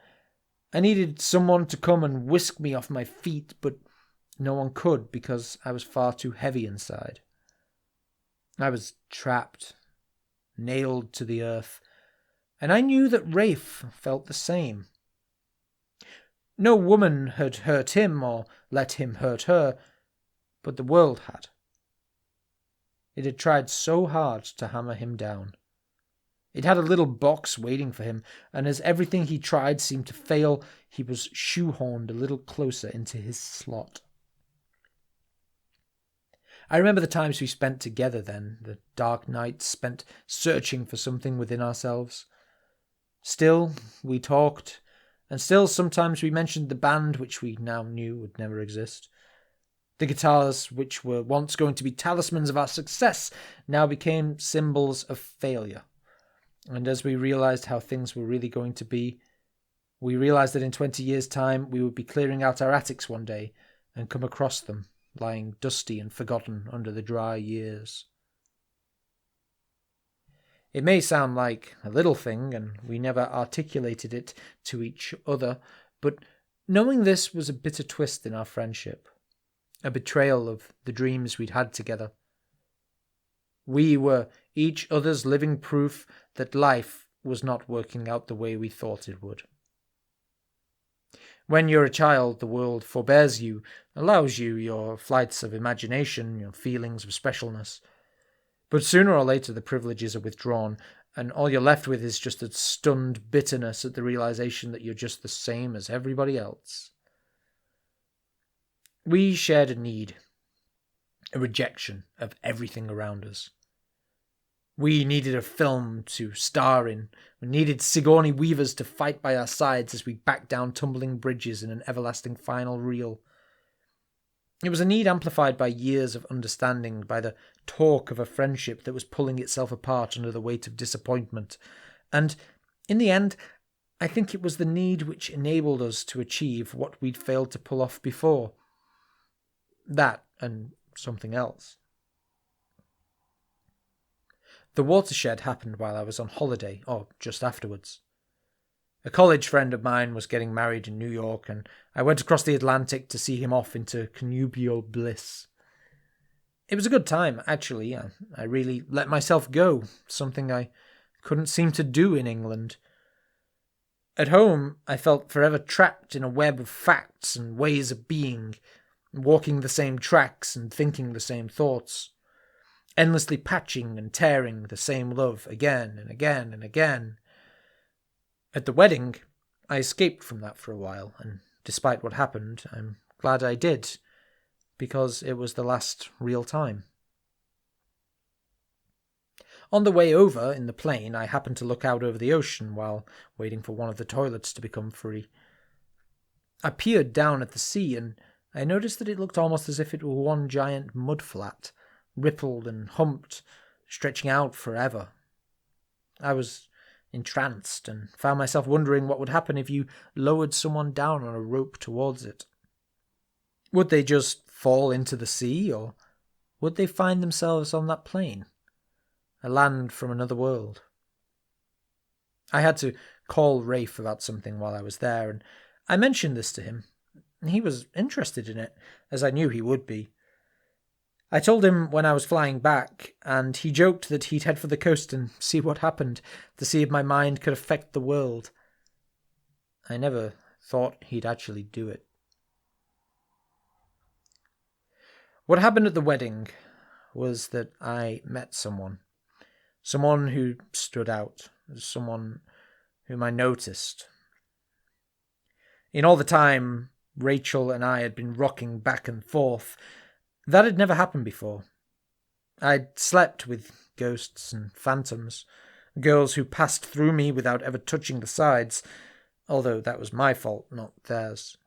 I needed someone to come and whisk me off my feet, but no one could because I was far too heavy inside. I was trapped, nailed to the earth, and I knew that Rafe felt the same. No woman had hurt him or let him hurt her, but the world had. It had tried so hard to hammer him down. It had a little box waiting for him, and as everything he tried seemed to fail, he was shoehorned a little closer into his slot. I remember the times we spent together then, the dark nights spent searching for something within ourselves. Still, we talked, and still sometimes we mentioned the band which we now knew would never exist. The guitars, which were once going to be talismans of our success, now became symbols of failure. And as we realized how things were really going to be, we realized that in 20 years' time we would be clearing out our attics one day and come across them, lying dusty and forgotten under the dry years. It may sound like a little thing, and we never articulated it to each other, but knowing this was a bitter twist in our friendship, a betrayal of the dreams we'd had together. We were each other's living proof that life was not working out the way we thought it would. When you're a child, the world forbears you, allows you your flights of imagination, your feelings of specialness. But sooner or later the privileges are withdrawn, and all you're left with is just a stunned bitterness at the realization that you're just the same as everybody else. We shared a need, a rejection of everything around us. We needed a film to star in. We needed Sigourney Weavers to fight by our sides as we backed down tumbling bridges in an everlasting final reel. It was a need amplified by years of understanding, by the talk of a friendship that was pulling itself apart under the weight of disappointment. And, in the end, I think it was the need which enabled us to achieve what we'd failed to pull off before. That and something else. The watershed happened while I was on holiday, or just afterwards. A college friend of mine was getting married in New York, and I went across the Atlantic to see him off into connubial bliss. It was a good time, actually. I really let myself go, something I couldn't seem to do in England. At home, I felt forever trapped in a web of facts and ways of being, walking the same tracks and thinking the same thoughts. Endlessly patching and tearing the same love again and again and again. At the wedding, I escaped from that for a while, and despite what happened, I'm glad I did, because it was the last real time. On the way over, in the plane, I happened to look out over the ocean while waiting for one of the toilets to become free. I peered down at the sea, and I noticed that it looked almost as if it were one giant mudflat, rippled and humped, stretching out forever. I was entranced and found myself wondering what would happen if you lowered someone down on a rope towards it. Would they just fall into the sea, or would they find themselves on that plane, a land from another world? I had to call Rafe about something while I was there, and I mentioned this to him. He was interested in it, as I knew he would be. I told him when I was flying back, and he joked that he'd head for the coast and see what happened, to see if my mind could affect the world. I never thought he'd actually do it. What happened at the wedding was that I met someone who stood out, someone whom I noticed. In all the time Rachel and I had been rocking back and forth, that had never happened before. I'd slept with ghosts and phantoms, girls who passed through me without ever touching the sides, although that was my fault, not theirs.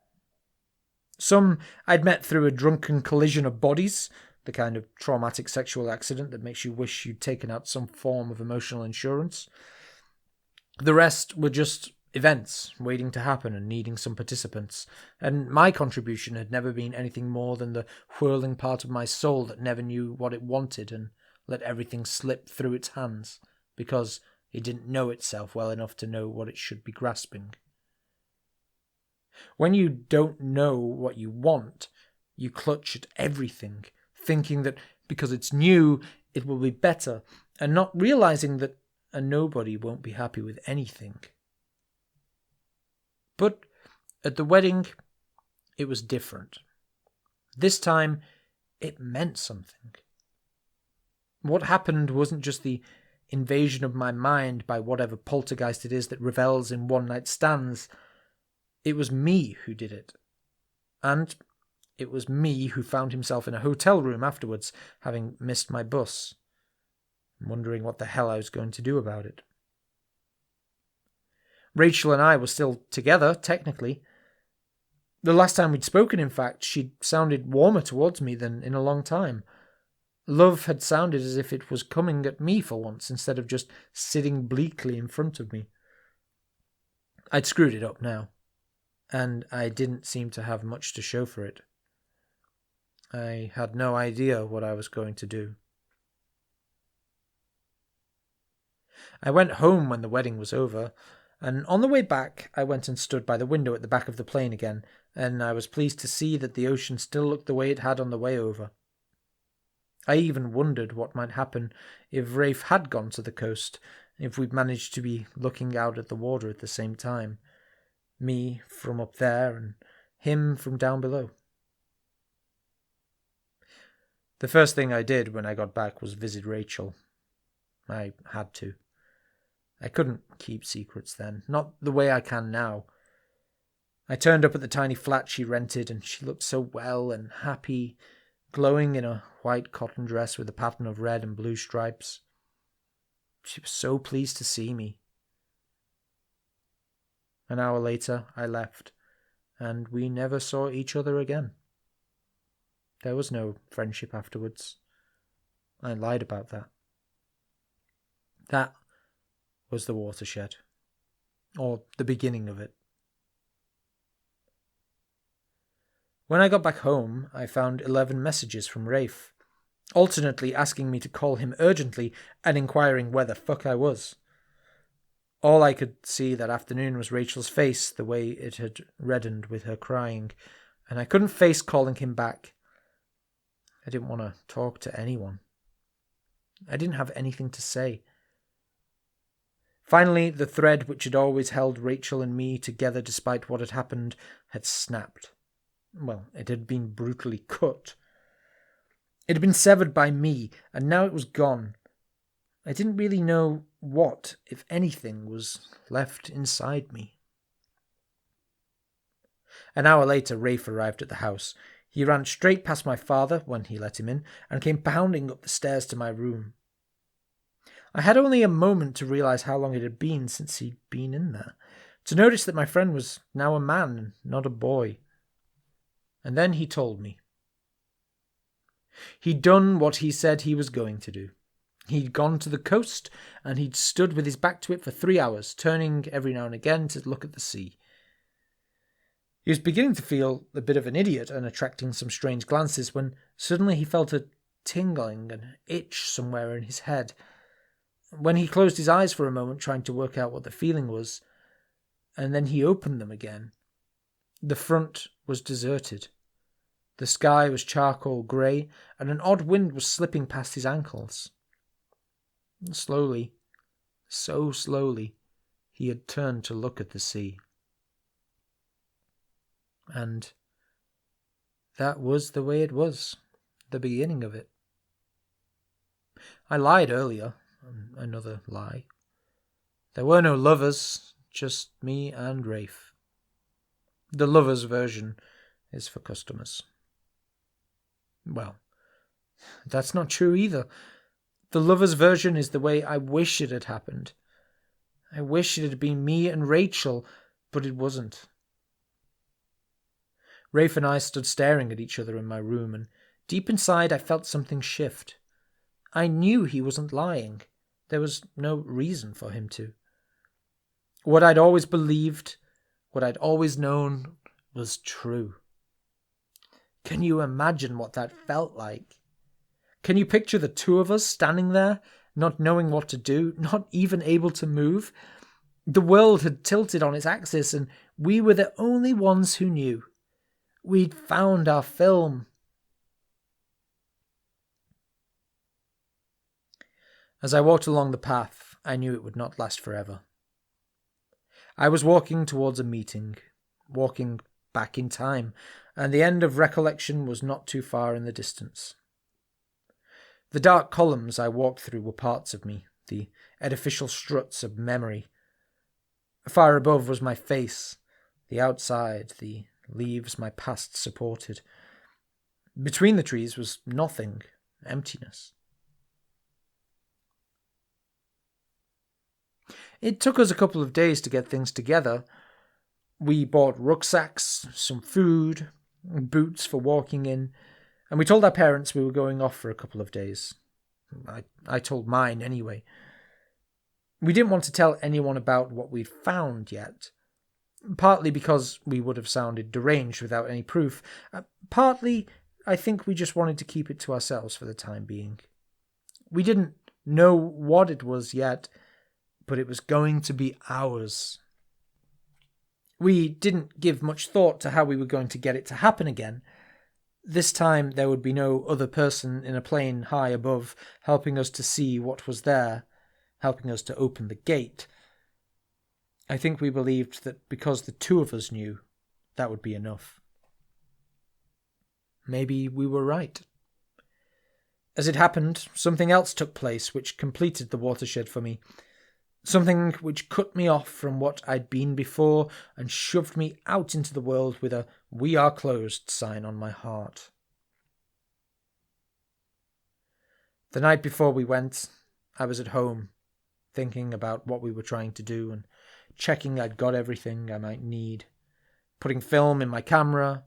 Some I'd met through a drunken collision of bodies, the kind of traumatic sexual accident that makes you wish you'd taken out some form of emotional insurance. The rest were just events waiting to happen and needing some participants, and my contribution had never been anything more than the whirling part of my soul that never knew what it wanted and let everything slip through its hands because it didn't know itself well enough to know what it should be grasping. When you don't know what you want, you clutch at everything, thinking that because it's new, it will be better, and not realizing that a nobody won't be happy with anything. But at the wedding, it was different. This time, it meant something. What happened wasn't just the invasion of my mind by whatever poltergeist it is that revels in one-night stands. It was me who did it. And it was me who found himself in a hotel room afterwards, having missed my bus, wondering what the hell I was going to do about it. Rachel and I were still together, technically. The last time we'd spoken, in fact, she'd sounded warmer towards me than in a long time. Love had sounded as if it was coming at me for once, instead of just sitting bleakly in front of me. I'd screwed it up now, and I didn't seem to have much to show for it. I had no idea what I was going to do. I went home when the wedding was over, and on the way back I went and stood by the window at the back of the plane again, and I was pleased to see that the ocean still looked the way it had on the way over. I even wondered what might happen if Rafe had gone to the coast, if we'd managed to be looking out at the water at the same time. Me from up there and him from down below. The first thing I did when I got back was visit Rachel. I had to. I couldn't keep secrets then, not the way I can now. I turned up at the tiny flat she rented, and she looked so well and happy, glowing in a white cotton dress with a pattern of red and blue stripes. She was so pleased to see me. An hour later, I left, and we never saw each other again. There was no friendship afterwards. I lied about that. That was the watershed, or the beginning of it. When I got back home, I found 11 messages from Rafe, alternately asking me to call him urgently and inquiring where the fuck I was. All I could see that afternoon was Rachel's face, the way it had reddened with her crying, and I couldn't face calling him back. I didn't want to talk to anyone. I didn't have anything to say. Finally, the thread which had always held Rachel and me together despite what had happened had snapped. Well, it had been brutally cut. It had been severed by me, and now it was gone. I didn't really know what, if anything, was left inside me. An hour later, Rafe arrived at the house. He ran straight past my father when he let him in, and came pounding up the stairs to my room. I had only a moment to realize how long it had been since he'd been in there, to notice that my friend was now a man, not a boy. And then he told me. He'd done what he said he was going to do. He'd gone to the coast, and he'd stood with his back to it for 3 hours, turning every now and again to look at the sea. He was beginning to feel a bit of an idiot and attracting some strange glances when suddenly he felt a tingling, an itch somewhere in his head. When he closed his eyes for a moment, trying to work out what the feeling was, and then he opened them again. The front was deserted. The sky was charcoal grey, and an odd wind was slipping past his ankles. Slowly, so slowly, he had turned to look at the sea. And that was the way it was, the beginning of it. I lied earlier, another lie. There were no lovers, just me and Rafe. The lovers version is for customers. Well, that's not true either. The lovers version is the way I wish it had happened. I wish it had been me and Rachel, but it wasn't. Rafe and I stood staring at each other in my room, and deep inside I felt something shift. I knew he wasn't lying. There was no reason for him to. What I'd always believed, what I'd always known, was true. Can you imagine what that felt like? Can you picture the two of us standing there, not knowing what to do, not even able to move? The world had tilted on its axis, and we were the only ones who knew. We'd found our film. As I walked along the path, I knew it would not last forever. I was walking towards a meeting, walking back in time, and the end of recollection was not too far in the distance. The dark columns I walked through were parts of me, the edificial struts of memory. Far above was my face, the outside, the leaves my past supported. Between the trees was nothing, emptiness. It took us a couple of days to get things together. We bought rucksacks, some food, boots for walking in, and we told our parents we were going off for a couple of days. I told mine anyway. We didn't want to tell anyone about what we'd found yet, partly because we would have sounded deranged without any proof, partly I think we just wanted to keep it to ourselves for the time being. We didn't know what it was yet, but it was going to be ours. We didn't give much thought to how we were going to get it to happen again. This time there would be no other person in a plane high above helping us to see what was there, helping us to open the gate. I think we believed that because the two of us knew, that would be enough. Maybe we were right. As it happened, something else took place which completed the watershed for me. Something which cut me off from what I'd been before and shoved me out into the world with a "We are closed" sign on my heart. The night before we went, I was at home, thinking about what we were trying to do and checking I'd got everything I might need, putting film in my camera.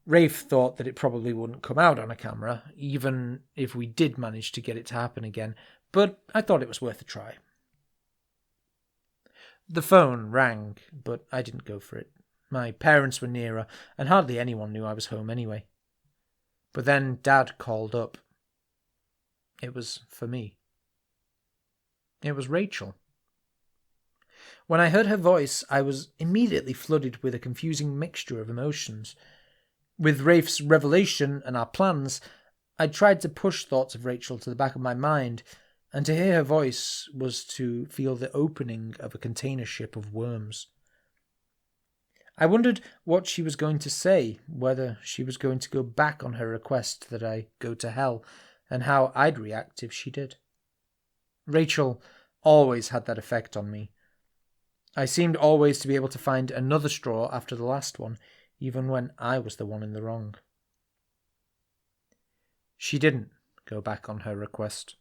Rafe thought that it probably wouldn't come out on a camera, even if we did manage to get it to happen again, but I thought it was worth a try. The phone rang, but I didn't go for it. My parents were nearer, and hardly anyone knew I was home anyway. But then Dad called up. It was for me. It was Rachel. When I heard her voice, I was immediately flooded with a confusing mixture of emotions. With Rafe's revelation and our plans, I tried to push thoughts of Rachel to the back of my mind, and to hear her voice was to feel the opening of a container ship of worms. I wondered what she was going to say, whether she was going to go back on her request that I go to hell, and how I'd react if she did. Rachel always had that effect on me. I seemed always to be able to find another straw after the last one, even when I was the one in the wrong. She didn't go back on her request.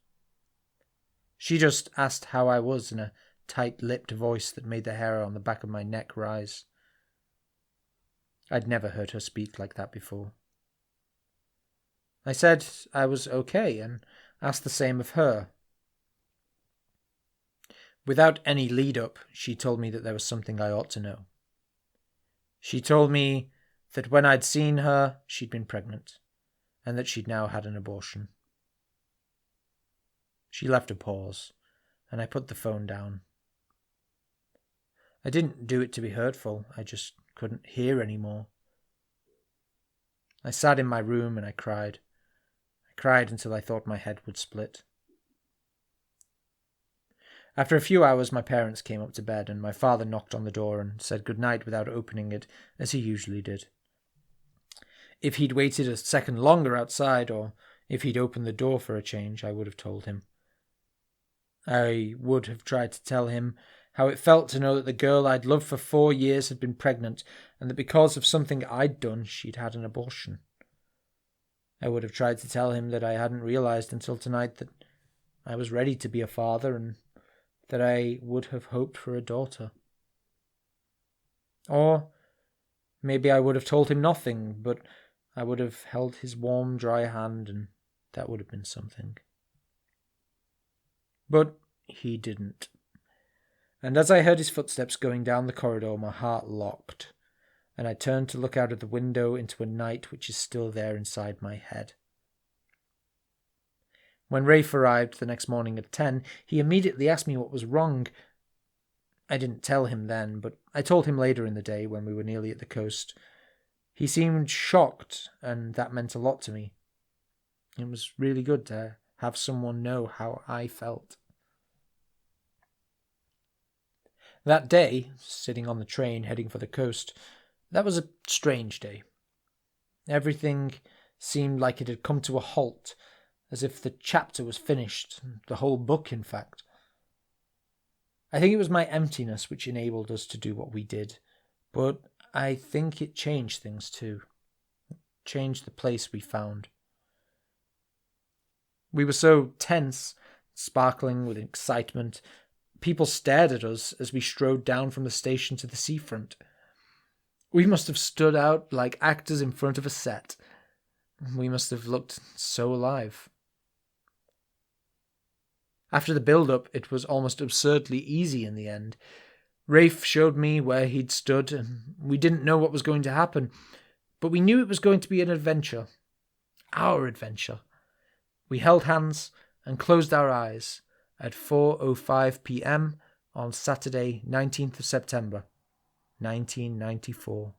She just asked how I was in a tight-lipped voice that made the hair on the back of my neck rise. I'd never heard her speak like that before. I said I was okay and asked the same of her. Without any lead-up, she told me that there was something I ought to know. She told me that when I'd seen her, she'd been pregnant, and that she'd now had an abortion. She left a pause, and I put the phone down. I didn't do it to be hurtful, I just couldn't hear anymore. I sat in my room and I cried. I cried until I thought my head would split. After a few hours, my parents came up to bed, and my father knocked on the door and said good night without opening it, as he usually did. If he'd waited a second longer outside, or if he'd opened the door for a change, I would have told him. I would have tried to tell him how it felt to know that the girl I'd loved for 4 years had been pregnant, and that because of something I'd done, she'd had an abortion. I would have tried to tell him that I hadn't realized until tonight that I was ready to be a father, and that I would have hoped for a daughter. Or maybe I would have told him nothing, but I would have held his warm, dry hand, and that would have been something. But he didn't. And as I heard his footsteps going down the corridor, my heart locked, and I turned to look out of the window into a night which is still there inside my head. When Rafe arrived the next morning at 10, he immediately asked me what was wrong. I didn't tell him then, but I told him later in the day when we were nearly at the coast. He seemed shocked, and that meant a lot to me. It was really good to have someone know how I felt. That day, sitting on the train heading for the coast, that was a strange day. Everything seemed like it had come to a halt, as if the chapter was finished, the whole book, in fact. I think it was my emptiness which enabled us to do what we did, but I think it changed things too. change the place we found. We were so tense, sparkling with excitement. People stared at us as we strode down from the station to the seafront. We must have stood out like actors in front of a set. We must have looked so alive. After the build-up, it was almost absurdly easy in the end. Rafe showed me where he'd stood, and we didn't know what was going to happen, but we knew it was going to be an adventure. Our adventure. We held hands and closed our eyes at 4:05 p.m. on Saturday, 19th of September, 1994.